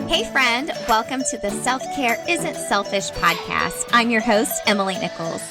Hey friend, welcome to the Self-Care Isn't Selfish podcast. I'm your host, Emily Nichols.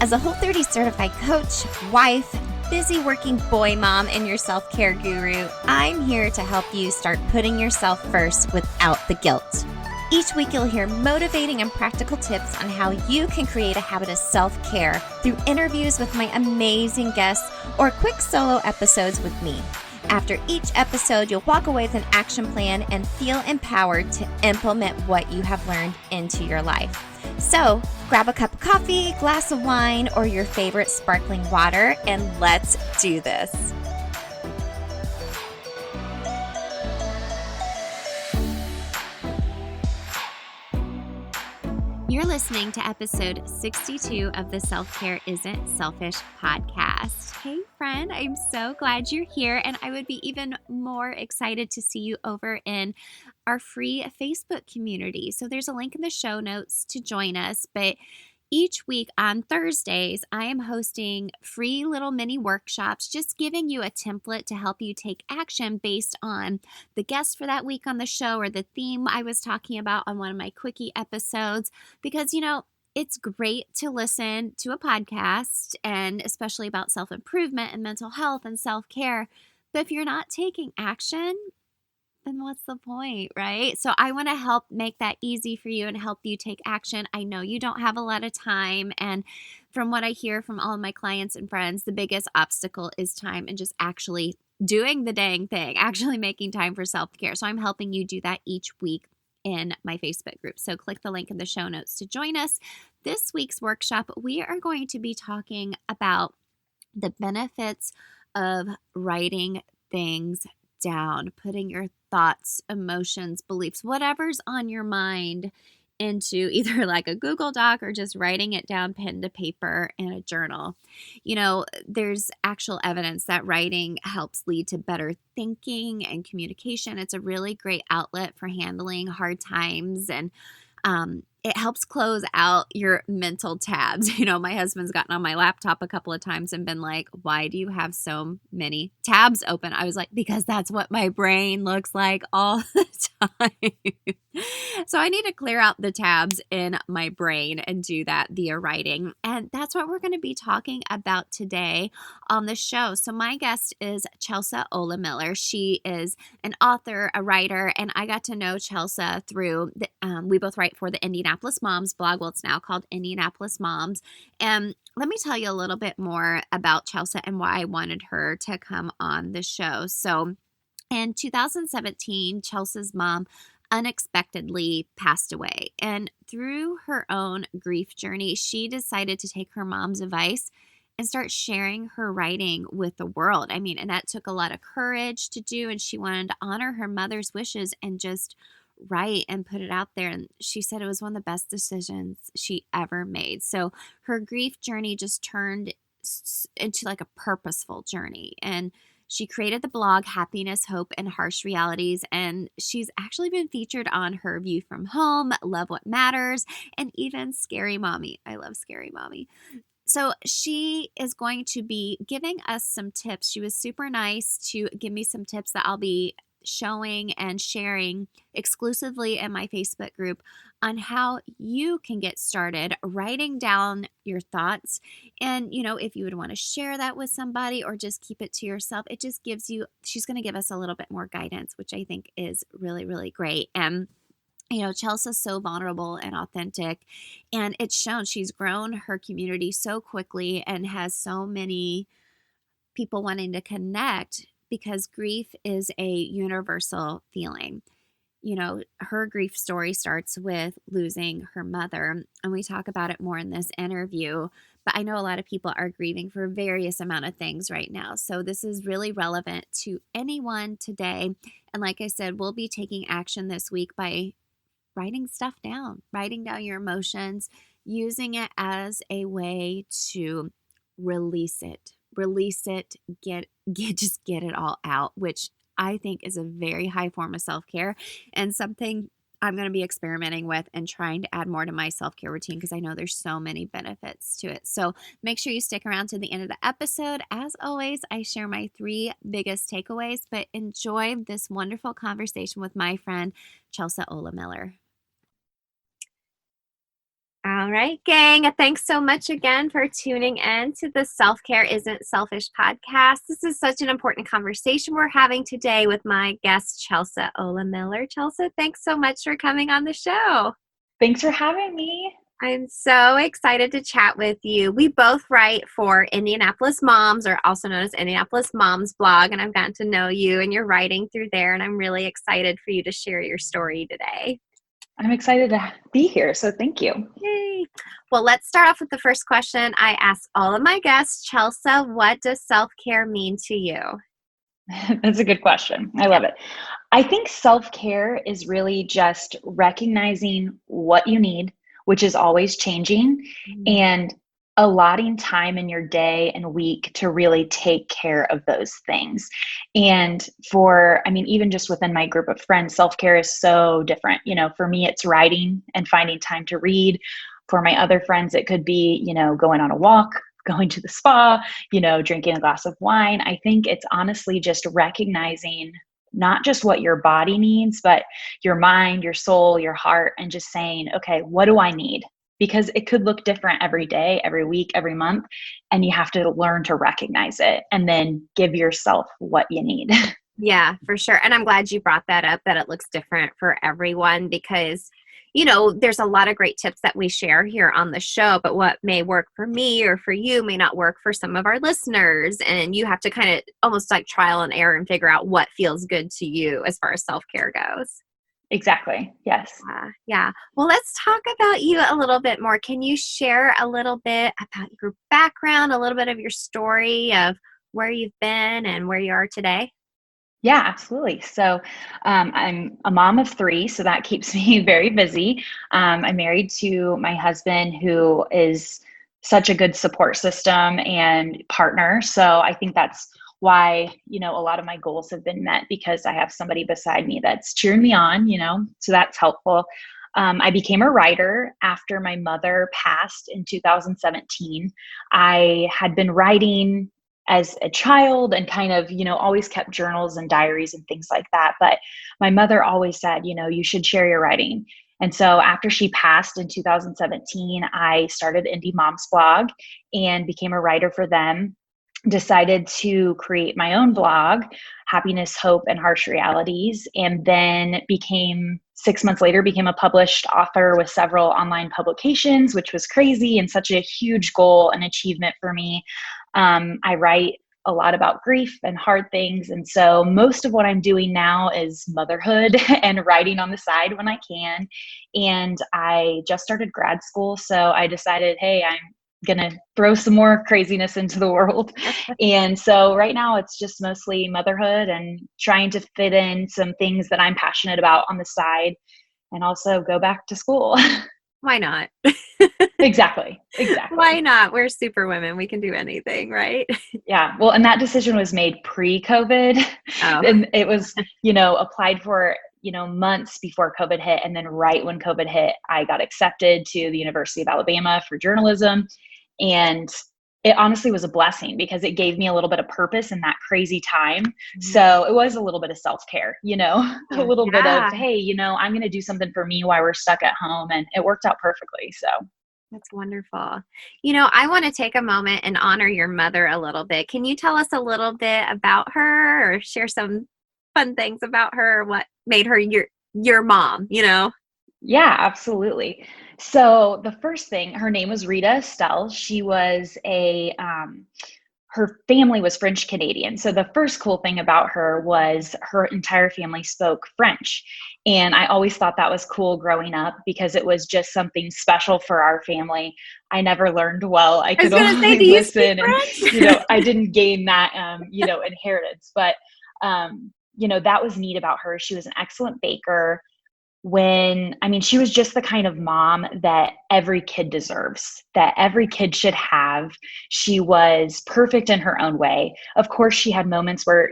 As a Whole30 certified coach, wife, busy working boy mom, and your self-care guru, I'm here to help you start putting yourself first without the guilt. Each week you'll hear motivating and practical tips on how you can create a habit of self-care through interviews with my amazing guests or quick solo episodes with me. After each episode, you'll walk away with an action plan and feel empowered to implement what you have learned into your life. So grab a cup of coffee, glass of wine, or your favorite sparkling water, and let's do this. You're listening to episode 62 of the Self-Care Isn't Selfish podcast. Hey friend, I'm so glad you're here, and I would be even more excited to see you over in our free Facebook community. So there's a link in the show notes to join us, but each week on Thursdays, I am hosting free little mini workshops, just giving you a template to help you take action based on the guest for that week on the show or the theme I was talking about on one of my quickie episodes. Because, it's great to listen to a podcast, and especially about self-improvement and mental health and self-care. But if you're not taking action, then what's the point, right? So I want to help make that easy for you and help you take action. I know you don't have a lot of time. And from what I hear from all of my clients and friends, the biggest obstacle is time and just actually doing the dang thing, actually making time for self-care. So I'm helping you do that each week in my Facebook group. So click the link in the show notes to join us. This week's workshop, we are going to be talking about the benefits of writing things down, putting your thoughts, emotions, beliefs, whatever's on your mind into either like a Google Doc or just writing it down pen to paper in a journal. There's actual evidence that writing helps lead to better thinking and communication. It's a really great outlet for handling hard times, and it helps close out your mental tabs. My husband's gotten on my laptop a couple of times and been like, why do you have so many tabs open? I was like, because that's what my brain looks like all the time. So I need to clear out the tabs in my brain and do that via writing. And that's what we're going to be talking about today on the show. So my guest is Chelsea Ohlemiller. She is an author, a writer, and I got to know Chelsea through, we both write for the Indianapolis Moms blog. Well, it's now called Indianapolis Moms. And let me tell you a little bit more about Chelsea and why I wanted her to come on the show. So in 2017, Chelsea's mom unexpectedly passed away. And through her own grief journey, she decided to take her mom's advice and start sharing her writing with the world. And that took a lot of courage to do, and she wanted to honor her mother's wishes and just write and put it out there. And she said it was one of the best decisions she ever made. So her grief journey just turned into like a purposeful journey. And she created the blog Happiness, Hope, and Harsh Realities, and she's actually been featured on Her View from Home, Love What Matters, and even Scary Mommy. I love Scary Mommy. So she is going to be giving us some tips. She was super nice to give me some tips that I'll be showing and sharing exclusively in my Facebook group on how you can get started writing down your thoughts. And, if you would want to share that with somebody or just keep it to yourself, it just gives you, she's going to give us a little bit more guidance, which I think is really, really great. And Chelsea's so vulnerable and authentic, and it's shown. She's grown her community so quickly and has so many people wanting to connect because grief is a universal feeling. Her grief story starts with losing her mother, and we talk about it more in this interview, but I know a lot of people are grieving for various amount of things right now. So this is really relevant to anyone today. And like I said, we'll be taking action this week by writing stuff down, writing down your emotions, using it as a way to release it, just get it all out, which I think is a very high form of self-care and something I'm going to be experimenting with and trying to add more to my self-care routine because I know there's so many benefits to it. So make sure you stick around to the end of the episode. As always, I share my 3 biggest takeaways, but enjoy this wonderful conversation with my friend, Chelsea Ohlemiller. All right, gang. Thanks so much again for tuning in to the Self-Care Isn't Selfish podcast. This is such an important conversation we're having today with my guest, Chelsea Ohlemiller. Chelsea, thanks so much for coming on the show. Thanks for having me. I'm so excited to chat with you. We both write for Indianapolis Moms, or also known as Indianapolis Moms blog, and I've gotten to know you and your writing through there, and I'm really excited for you to share your story today. I'm excited to be here, so thank you. Yay. Well, let's start off with the first question I ask all of my guests. Chelsea, what does self-care mean to you? That's a good question. I love it. I think self-care is really just recognizing what you need, which is always changing, and allotting time in your day and week to really take care of those things. And even just within my group of friends, self-care is so different. For me, it's writing and finding time to read. For my other friends, it could be, going on a walk, going to the spa, drinking a glass of wine. I think it's honestly just recognizing not just what your body needs, but your mind, your soul, your heart, and just saying, okay, what do I need? Because it could look different every day, every week, every month, and you have to learn to recognize it and then give yourself what you need. Yeah, for sure. And I'm glad you brought that up, that it looks different for everyone because, there's a lot of great tips that we share here on the show, but what may work for me or for you may not work for some of our listeners. And you have to kind of almost like trial and error and figure out what feels good to you as far as self-care goes. Exactly. Yes. Yeah. Well, let's talk about you a little bit more. Can you share a little bit about your background, a little bit of your story of where you've been and where you are today? Yeah, absolutely. So I'm a mom of 3, so that keeps me very busy. I'm married to my husband, who is such a good support system and partner. So I think that's why, a lot of my goals have been met because I have somebody beside me that's cheering me on, so that's helpful. I became a writer after my mother passed in 2017. I had been writing as a child and kind of, always kept journals and diaries and things like that. But my mother always said, you should share your writing. And so after she passed in 2017, I started Indie Moms blog and became a writer for them. Decided to create my own blog, Happiness, Hope, and Harsh Realities, and then 6 months later, became a published author with several online publications, which was crazy and such a huge goal and achievement for me. I write a lot about grief and hard things. And so most of what I'm doing now is motherhood and writing on the side when I can. And I just started grad school. So I decided, hey, I'm going to throw some more craziness into the world. And so right now it's just mostly motherhood and trying to fit in some things that I'm passionate about on the side and also go back to school. Why not? Exactly. Why not? We're super women. We can do anything, right? Yeah. Well, and that decision was made pre-COVID. Oh. And it was, applied for, months before COVID hit. And then right when COVID hit, I got accepted to the University of Alabama for journalism. And it honestly was a blessing because it gave me a little bit of purpose in that crazy time. So it was a little bit of self-care, a little bit of, hey, I'm going to do something for me while we're stuck at home. And it worked out perfectly. So that's wonderful. I want to take a moment and honor your mother a little bit. Can you tell us a little bit about her or share some fun things about her? What made her your mom, Yeah, absolutely. So the first thing, her name was Rita Estelle. She was her family was French Canadian. So the first cool thing about her was her entire family spoke French. And I always thought that was cool growing up because it was just something special for our family. I never learned well. I could only listen and, I didn't gain that, inheritance. But, that was neat about her. She was an excellent baker. she was just the kind of mom that every kid deserves, that every kid should have. She was perfect in her own way. Of course, she had moments where,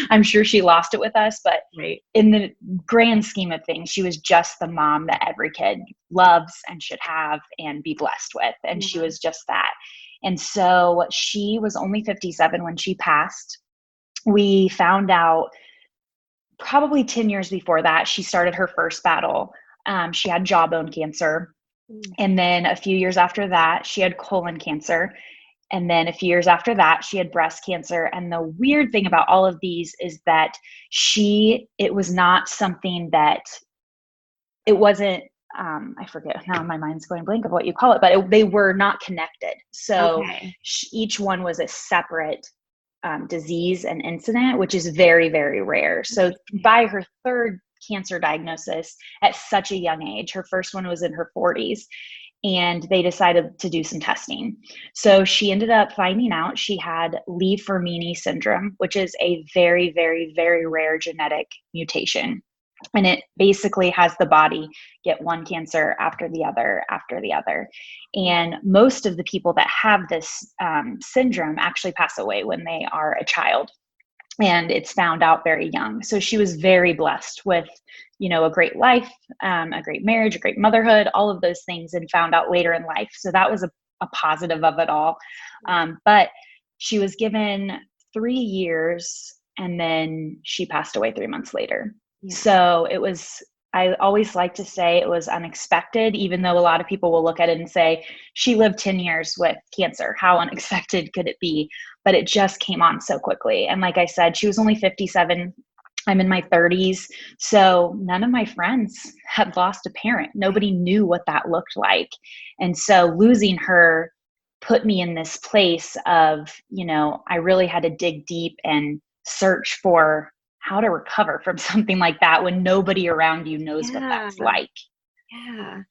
I'm sure she lost it with us, but Right. in the grand scheme of things, she was just the mom that every kid loves and should have and be blessed with. And she Yeah. was just that. And so she was only 57 when she passed. We found out probably 10 years before that, she started her first battle. She had jawbone cancer. Mm. And then a few years after that, she had colon cancer. And then a few years after that, she had breast cancer. And the weird thing about all of these is that it was not something that, it wasn't, I forget now, my mind's going blank of what you call it, but they were not connected. So Okay. each one was a separate disease and incident, which is very, very rare. So by her third cancer diagnosis at such a young age, her first one was in her 40s, and they decided to do some testing. So she ended up finding out she had Lee-Fermini syndrome, which is a very, very, very rare genetic mutation. And it basically has the body get one cancer after the other after the other. And most of the people that have this syndrome actually pass away when they are a child. And it's found out very young. So she was very blessed with, a great life, a great marriage, a great motherhood, all of those things, and found out later in life. So that was a positive of it all. But she was given 3 years, and then she passed away 3 months later. Yeah. So I always like to say it was unexpected, even though a lot of people will look at it and say, she lived 10 years with cancer. How unexpected could it be? But it just came on so quickly. And like I said, she was only 57. I'm in my 30s. So none of my friends had lost a parent. Nobody knew what that looked like. And so losing her put me in this place of, I really had to dig deep and search for how to recover from something like that when nobody around you knows what Yeah. that's like. Yeah.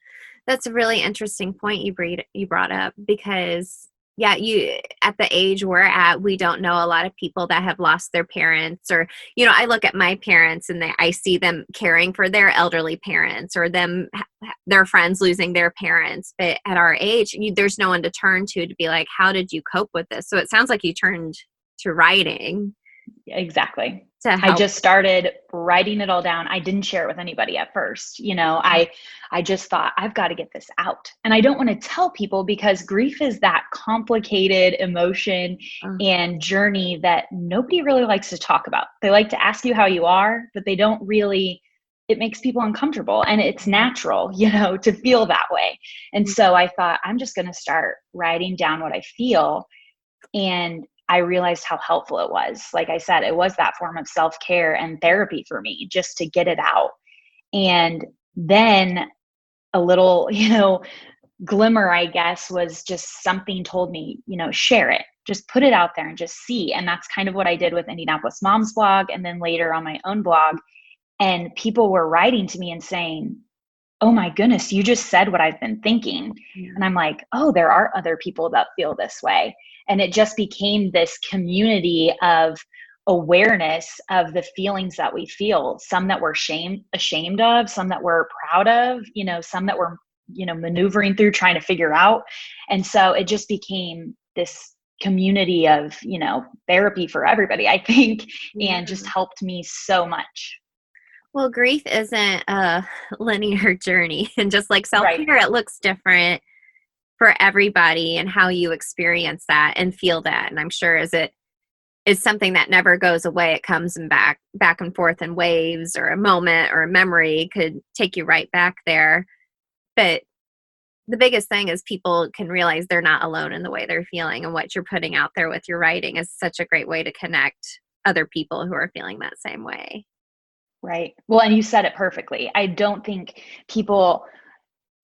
That's a really interesting point you brought up, because you at the age we're at, we don't know a lot of people that have lost their parents, or I look at my parents and I see them caring for their elderly parents, or their friends losing their parents. But at our age, there's no one to turn to be like, how did you cope with this? So it sounds like you turned to writing. Exactly. To I help. just started writing it all down. I didn't share it with anybody at first. I just thought, I've got to get this out. And I don't want to tell people, because grief is that complicated emotion and journey that nobody really likes to talk about. They like to ask you how you are, but they don't really, it makes people uncomfortable, and it's natural, to feel that way. And so I thought, I'm just going to start writing down what I feel. And I realized how helpful it was. Like I said, it was that form of self-care and therapy for me, just to get it out. And then a little, glimmer, I guess, was just something told me, share it, just put it out there and just see. And that's kind of what I did with Indianapolis Mom's blog, and then later on my own blog. And people were writing to me and saying, oh my goodness, you just said what I've been thinking. Yeah. And I'm like, oh, there are other people that feel this way. And it just became this community of awareness of the feelings that we feel, some that we're ashamed of, some that we're proud of, some that we're, maneuvering through, trying to figure out. And so it just became this community of, therapy for everybody, I think, and just helped me so much. Well, grief isn't a linear journey, and just like self-care, Right. it looks different for everybody and how you experience that and feel that. And I'm sure as it is something that never goes away, it comes and back and forth in waves, or a moment or a memory could take you right back there. But the biggest thing is people can realize they're not alone in the way they're feeling, and what you're putting out there with your writing is such a great way to connect other people who are feeling that same way. Right. Well, and you said it perfectly. I don't think people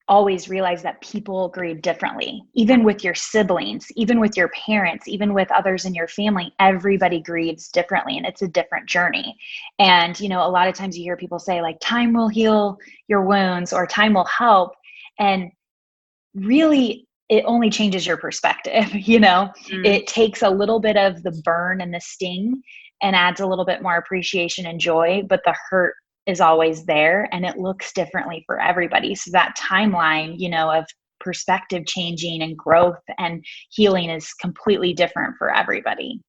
always realize that people grieve differently, even with your siblings, even with your parents, even with others in your family. Everybody grieves differently, and it's a different journey. And, a lot of times you hear people say, like, time will heal your wounds, or time will help. And really, it only changes your perspective. It takes a little bit of the burn and the sting and adds a little bit more appreciation and joy, but the hurt is always there, and it looks differently for everybody. So that timeline, of perspective changing and growth and healing is completely different for everybody.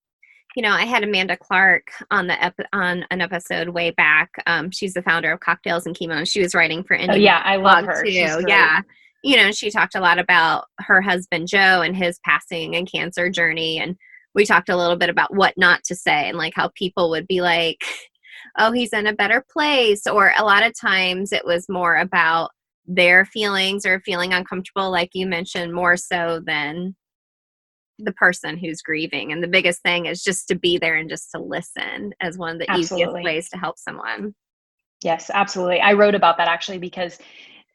I had Amanda Clark on on an episode way back. She's the founder of Cocktails and Chemo, and she was writing for Oh Indie yeah, I love blog her. too. She's great. Yeah. She talked a lot about her husband Joe and his passing and cancer journey, and we talked a little bit about what not to say and like how people would be like, oh, he's in a better place, or a lot of times it was more about their feelings or feeling uncomfortable, like you mentioned, more so than the person who's grieving. And the biggest thing is just to be there and just to listen as one of the easiest Absolutely. ways to help someone. Yes, absolutely. I wrote about that actually because,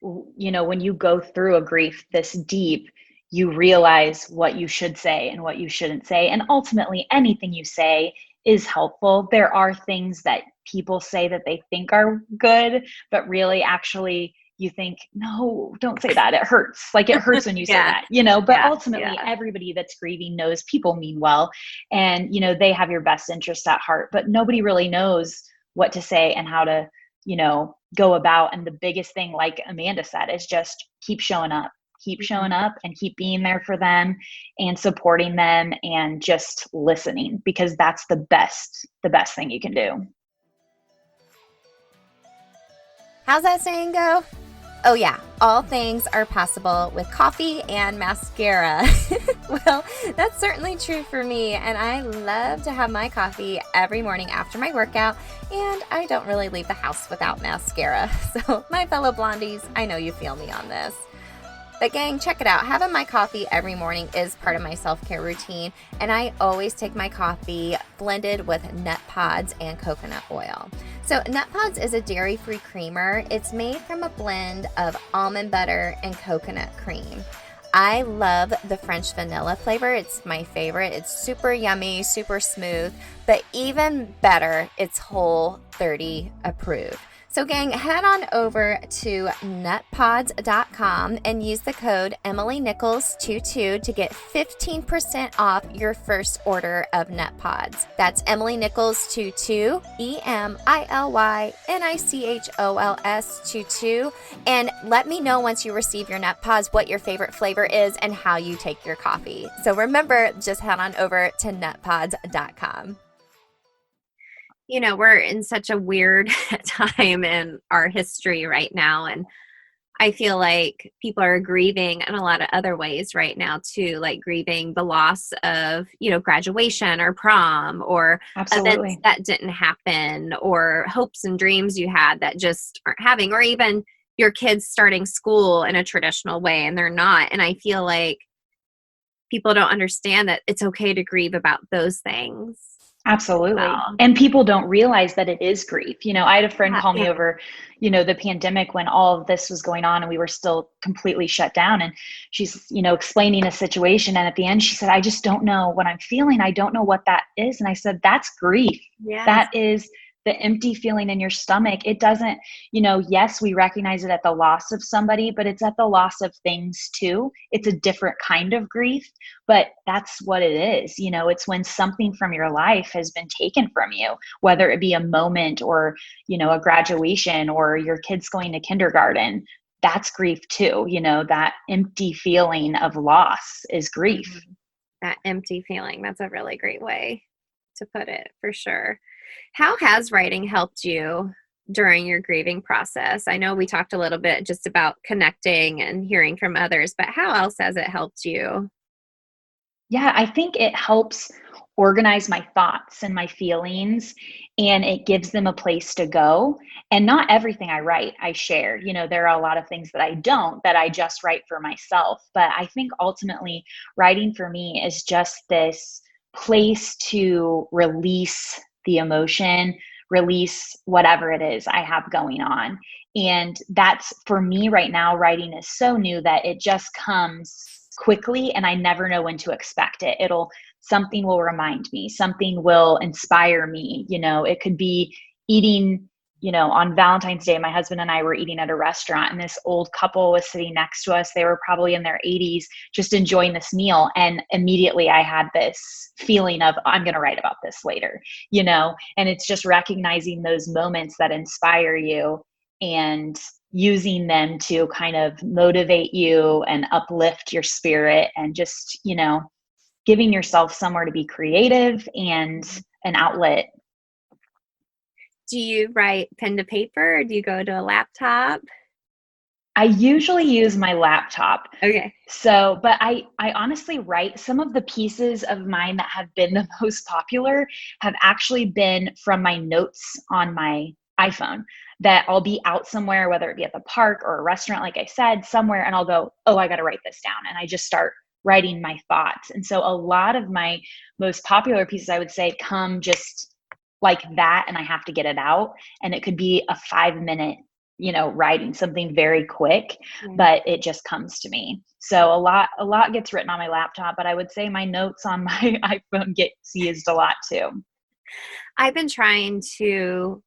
when you go through a grief this deep, you realize what you should say and what you shouldn't say. And ultimately, anything you say is helpful. There are things that people say that they think are good, but really, actually, you think, no, don't say that. It hurts. Like it hurts when you say that, but ultimately, everybody that's grieving knows people mean well. And, they have your best interest at heart, but nobody really knows what to say and how to, go about. And the biggest thing, like Amanda said, is just keep showing up and keep being there for them and supporting them and just listening, because that's the best thing you can do. How's that saying go? Oh yeah, all things are possible with coffee and mascara. Well, that's certainly true for me, and I love to have my coffee every morning after my workout, and I don't really leave the house without mascara. So my fellow blondies, I know you feel me on this. But gang, check it out. Having my coffee every morning is part of my self-care routine, and I always take my coffee blended with Nutpods and coconut oil. So Nutpods is a dairy-free creamer. It's made from a blend of almond butter and coconut cream. I love the French vanilla flavor. It's my favorite. It's super yummy, super smooth, but even better, it's Whole30 approved. So gang, head on over to nutpods.com and use the code EmilyNichols22 to get 15% off your first order of Nutpods. That's EmilyNichols22, EmilyNichols22. And let me know once you receive your Nutpods what your favorite flavor is and how you take your coffee. So remember, just head on over to nutpods.com. We're in such a weird time in our history right now. And I feel like people are grieving in a lot of other ways right now too, like grieving the loss of, graduation or prom or Absolutely. events that didn't happen or hopes and dreams you had that just aren't having, or even your kids starting school in a traditional way and they're not. And I feel like people don't understand that it's okay to grieve about those things. Absolutely. Wow. And people don't realize that it is grief. I had a friend call me over, the pandemic when all of this was going on and we were still completely shut down. And she's, explaining a situation. And at the end, she said, I just don't know what I'm feeling. I don't know what that is. And I said, that's grief. Yes. That is the empty feeling in your stomach. It doesn't, yes, we recognize it at the loss of somebody, but it's at the loss of things too. It's a different kind of grief, but that's what it is. It's when something from your life has been taken from you, whether it be a moment or, a graduation or your kids going to kindergarten. That's grief too. That empty feeling of loss is grief. That empty feeling. That's a really great way to put it, for sure. How has writing helped you during your grieving process? I know we talked a little bit just about connecting and hearing from others, but how else has it helped you? Yeah, I think it helps organize my thoughts and my feelings, and it gives them a place to go. And not everything I write, I share. There are a lot of things that I just write for myself. But I think ultimately writing for me is just this place to release the emotion, release whatever it is I have going on. And that's, for me right now, writing is so new that it just comes quickly and I never know when to expect it. Something will remind me, something will inspire me. It could be eating on Valentine's Day, my husband and I were eating at a restaurant, and this old couple was sitting next to us. They were probably in their 80s, just enjoying this meal. And immediately I had this feeling of, I'm going to write about this later, and it's just recognizing those moments that inspire you and using them to kind of motivate you and uplift your spirit, and just, giving yourself somewhere to be creative and an outlet. Do you write pen to paper, or do you go to a laptop? I usually use my laptop. Okay. So, but I honestly write, some of the pieces of mine that have been the most popular have actually been from my notes on my iPhone, that I'll be out somewhere, whether it be at the park or a restaurant, like I said, somewhere, and I'll go, oh, I got to write this down. And I just start writing my thoughts. And so a lot of my most popular pieces, I would say, come just like that, and I have to get it out. And it could be a 5-minute, writing something very quick, but it just comes to me. So a lot gets written on my laptop, but I would say my notes on my iPhone gets used a lot too. I've been trying to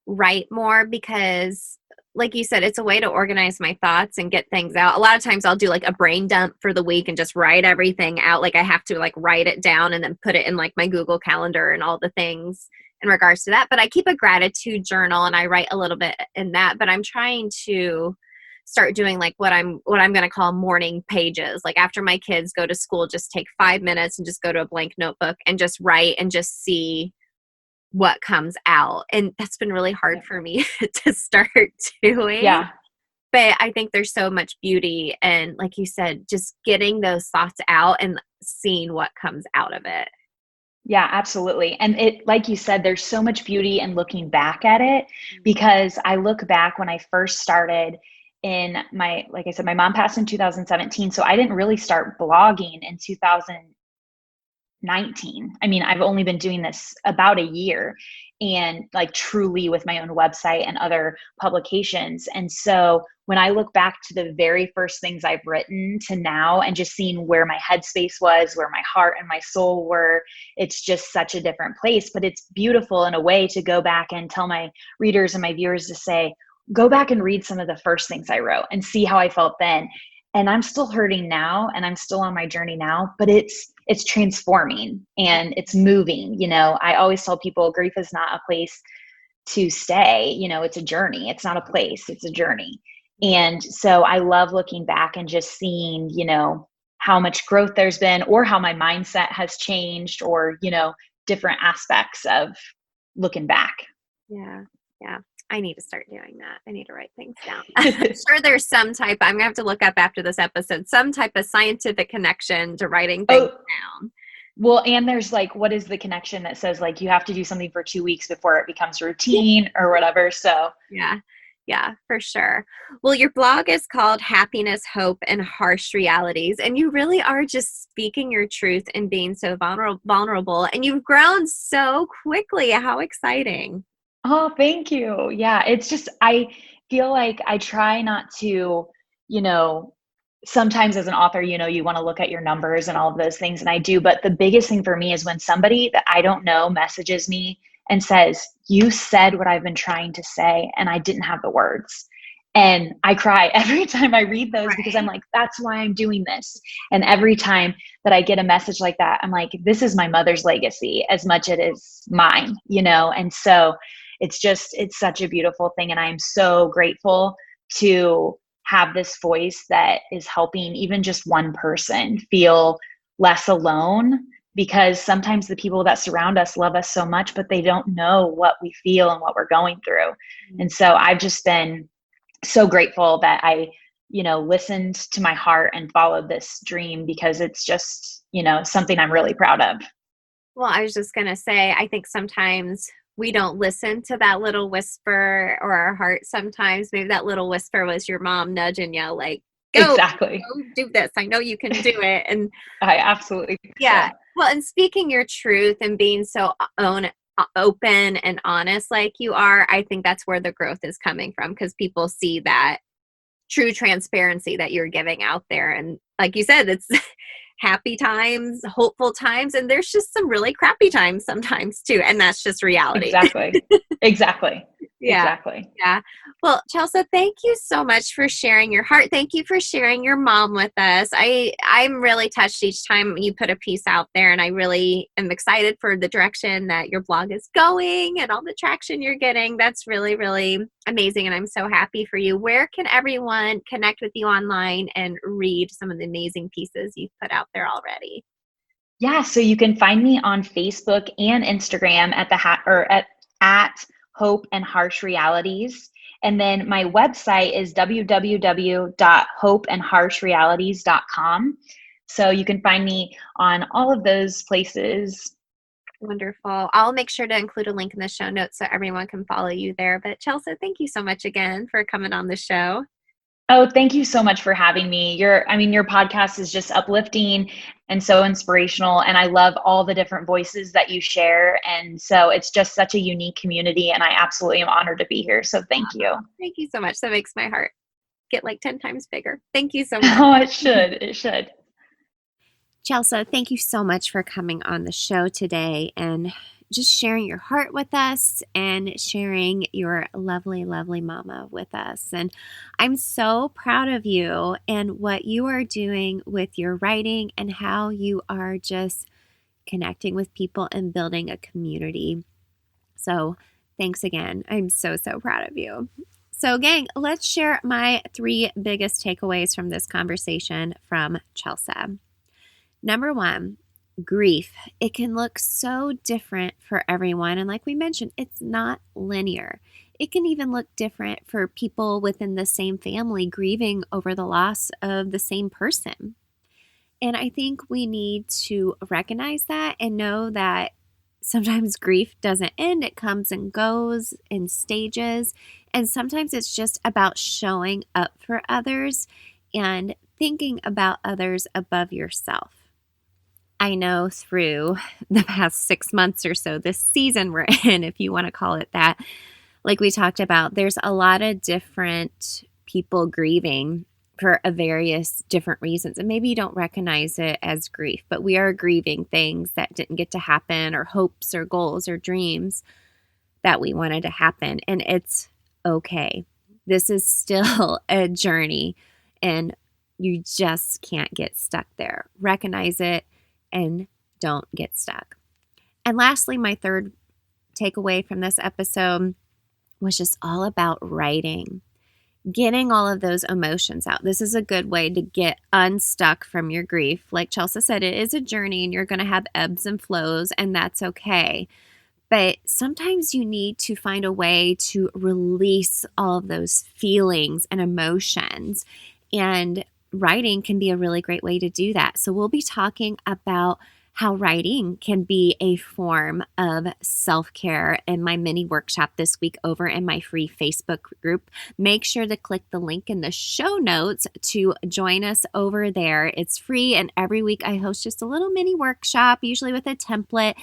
write more because, like you said, it's a way to organize my thoughts and get things out. A lot of times I'll do like a brain dump for the week and just write everything out. Like I have to like write it down and then put it in like my Google Calendar and all the things in regards to that. But I keep a gratitude journal and I write a little bit in that, but I'm trying to start doing like what I'm going to call morning pages. Like after my kids go to school, just take 5 minutes and just go to a blank notebook and just write and just see what comes out. And that's been really hard for me to start doing. Yeah. But I think there's so much beauty, and like you said, just getting those thoughts out and seeing what comes out of it. Yeah, absolutely. And it, like you said, there's so much beauty in looking back at it, because I look back when I first started like I said, my mom passed in 2017. So I didn't really start blogging in 2019. I mean, I've only been doing this about a year, and like truly with my own website and other publications. And so when I look back to the very first things I've written to now, and just seeing where my headspace was, where my heart and my soul were, it's just such a different place. But it's beautiful in a way to go back and tell my readers and my viewers to say, go back and read some of the first things I wrote and see how I felt then. And I'm still hurting now, and I'm still on my journey now, but it's transforming and it's moving. I always tell people, grief is not a place to stay. It's a journey. It's not a place, it's a journey. And so I love looking back and just seeing, how much growth there's been, or how my mindset has changed, or, different aspects of looking back. Yeah. Yeah. I need to start doing that. I need to write things down. I'm sure there's some type, I'm going to have to look up after this episode, some type of scientific connection to writing things down. Well, and there's like, what is the connection that says like, you have to do something for 2 weeks before it becomes routine or whatever. So yeah, for sure. Well, your blog is called Happiness, Hope, and Harsh Realities. And you really are just speaking your truth and being so vulnerable. And you've grown so quickly. How exciting. Oh, thank you. Yeah. It's just, I feel like I try not to, sometimes as an author, you want to look at your numbers and all of those things. And I do. But the biggest thing for me is when somebody that I don't know messages me and says, you said what I've been trying to say, and I didn't have the words. And I cry every time I read those, because I'm like, that's why I'm doing this. And every time that I get a message like that, I'm like, this is my mother's legacy as much as it is mine, And so it's such a beautiful thing. And I'm so grateful to have this voice that is helping even just one person feel less alone, because sometimes the people that surround us love us so much, but they don't know what we feel and what we're going through. And so I've just been so grateful that I, listened to my heart and followed this dream, because it's just, something I'm really proud of. Well, I was just going to say, I think sometimes we don't listen to that little whisper, or our heart sometimes. Maybe that little whisper was your mom nudging you, like, go, exactly. Go do this. I know you can do it. And I absolutely yeah. So. Well, and speaking your truth and being so open and honest like you are, I think that's where the growth is coming from, because people see that true transparency that you're giving out there. And like you said, it's happy times, hopeful times, and there's just some really crappy times sometimes too. And that's just reality. Exactly. Yeah. Exactly. Yeah. Well, Chelsea, thank you so much for sharing your heart. Thank you for sharing your mom with us. I'm really touched each time you put a piece out there, and I really am excited for the direction that your blog is going and all the traction you're getting. That's really, really amazing, and I'm so happy for you. Where can everyone connect with you online and read some of the amazing pieces you've put out there already? Yeah, so you can find me on Facebook and Instagram at Hope and Harsh Realities. And then my website is www.hopeandharshrealities.com. So you can find me on all of those places. Wonderful. I'll make sure to include a link in the show notes so everyone can follow you there. But Chelsea, thank you so much again for coming on the show. Oh, thank you so much for having me. Your podcast is just uplifting and so inspirational. And I love all the different voices that you share. And so it's just such a unique community. And I absolutely am honored to be here. So thank you. Thank you so much. That makes my heart get like 10 times bigger. Thank you so much. Oh, it should. It should. Chelsea, thank you so much for coming on the show today and just sharing your heart with us and sharing your lovely, lovely mama with us. And I'm so proud of you and what you are doing with your writing and how you are just connecting with people and building a community. So thanks again. I'm so, so proud of you. So gang, let's share my 3 biggest takeaways from this conversation from Chelsea. Number 1, grief. It can look so different for everyone. And like we mentioned, it's not linear. It can even look different for people within the same family grieving over the loss of the same person. And I think we need to recognize that and know that sometimes grief doesn't end. It comes and goes in stages. And sometimes it's just about showing up for others and thinking about others above yourself. I know through the past 6 months or so, this season we're in, if you want to call it that, like we talked about, there's a lot of different people grieving for various different reasons. And maybe you don't recognize it as grief, but we are grieving things that didn't get to happen, or hopes or goals or dreams that we wanted to happen. And it's okay. This is still a journey, and you just can't get stuck there. Recognize it and don't get stuck. And lastly, my third takeaway from this episode was just all about writing, getting all of those emotions out. This is a good way to get unstuck from your grief. Like Chelsea said, it is a journey and you're going to have ebbs and flows, and that's okay. But sometimes you need to find a way to release all of those feelings and emotions. And writing can be a really great way to do that. So we'll be talking about how writing can be a form of self-care in my mini workshop this week over in my free Facebook group. Make sure to click the link in the show notes to join us over there. It's free, and every week I host just a little mini workshop, usually with a template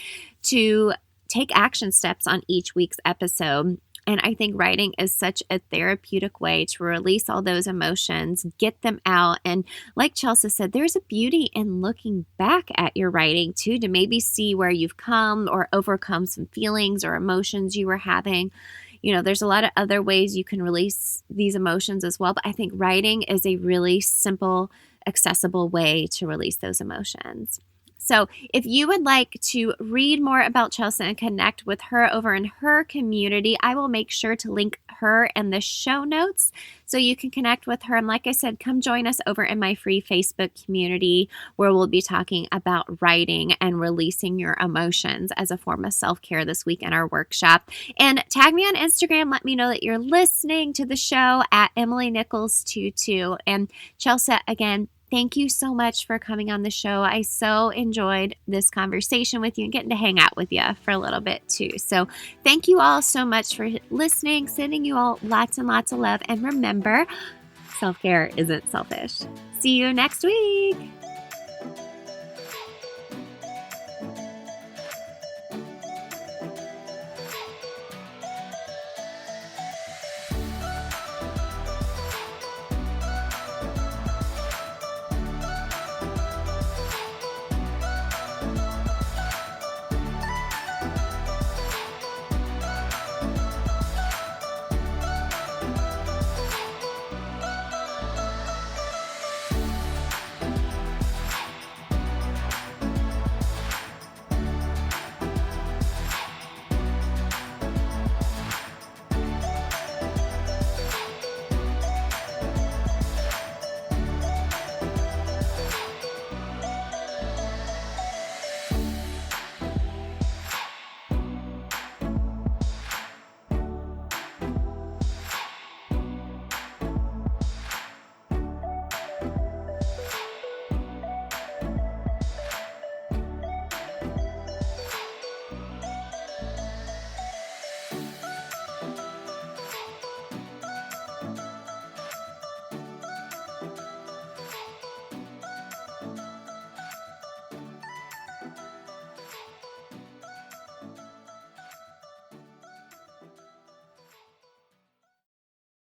to take action steps on each week's episode. And I think writing is such a therapeutic way to release all those emotions, get them out. And like Chelsea said, there's a beauty in looking back at your writing too, to maybe see where you've come or overcome some feelings or emotions you were having. You know, there's a lot of other ways you can release these emotions as well. But I think writing is a really simple, accessible way to release those emotions. So if you would like to read more about Chelsea and connect with her over in her community, I will make sure to link her in the show notes so you can connect with her. And like I said, come join us over in my free Facebook community where we'll be talking about writing and releasing your emotions as a form of self-care this week in our workshop. And tag me on Instagram. Let me know that you're listening to the show at Emily Nichols22. And Chelsea, again, thank you so much for coming on the show. I so enjoyed this conversation with you and getting to hang out with you for a little bit too. So thank you all so much for listening, sending you all lots and lots of love. And remember, self-care isn't selfish. See you next week.